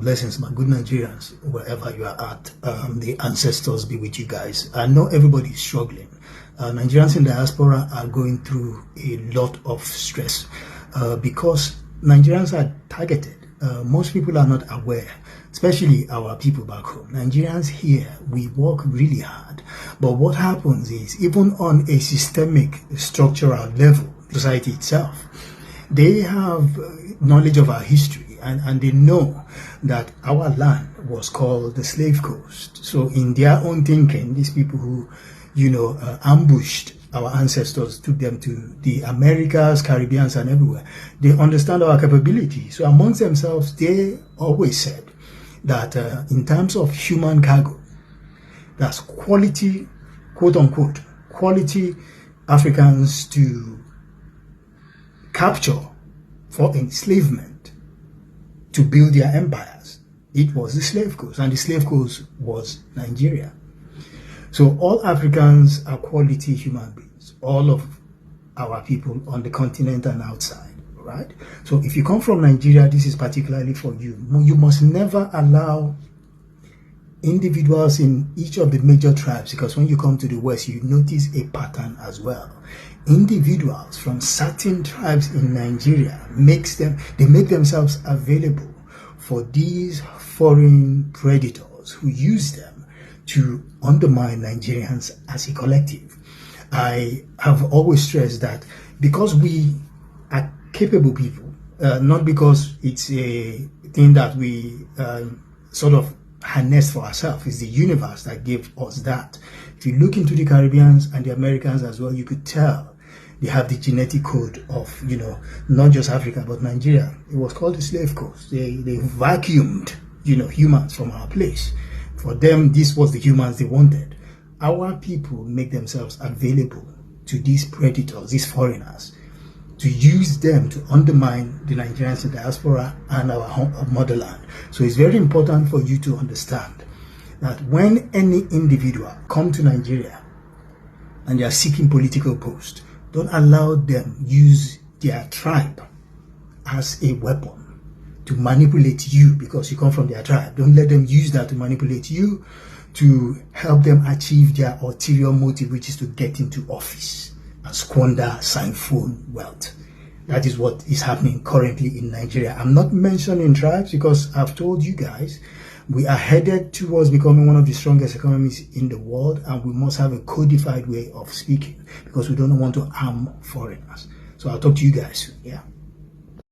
blessings, my good Nigerians, wherever you are at. The ancestors be with you guys. I know everybody is struggling. Nigerians in diaspora are going through a lot of stress because Nigerians are targeted. Most people are not aware, especially our people back home. Nigerians here, we work really hard. But what happens is, even on a systemic, structural level, society itself, they have knowledge of our history. And they know that our land was called the Slave Coast. So in their own thinking, these people who, ambushed our ancestors, took them to the Americas, Caribbeans, and everywhere, they understand our capability. So amongst themselves, they always said that in terms of human cargo, that's quality, quote unquote, quality Africans to capture for enslavement, to build their empires. It was the slave coast, and the slave coast was Nigeria. So all Africans are quality human beings, all of our people on the continent and outside, right? So if you come from Nigeria, this is particularly for you. You must never allow individuals in each of the major tribes, because when you come to the West, you notice a pattern as well. Individuals from certain tribes in Nigeria make themselves available for these foreign predators who use them to undermine Nigerians as a collective. I have always stressed that because we are capable people, not because it's a thing that we sort of harness for ourselves. It's the universe that gave us that. If you look into the Caribbeans and the Americans as well, you could tell they have the genetic code of, not just Africa, but Nigeria. It was called the Slave Coast. They vacuumed, humans from our place. For them, this was the humans they wanted. Our people make themselves available to these predators, these foreigners, to use them to undermine the Nigerians in diaspora and our motherland. So it's very important for you to understand that when any individual come to Nigeria and they are seeking political post, don't allow them use their tribe as a weapon to manipulate you because you come from their tribe. Don't let them use that to manipulate you, to help them achieve their ulterior motive, which is to get into office and squander, siphon wealth. That is what is happening currently in Nigeria. I'm not mentioning tribes because I've told you guys, we are headed towards becoming one of the strongest economies in the world, and we must have a codified way of speaking because we don't want to harm foreigners. So I'll talk to you guys soon. Yeah.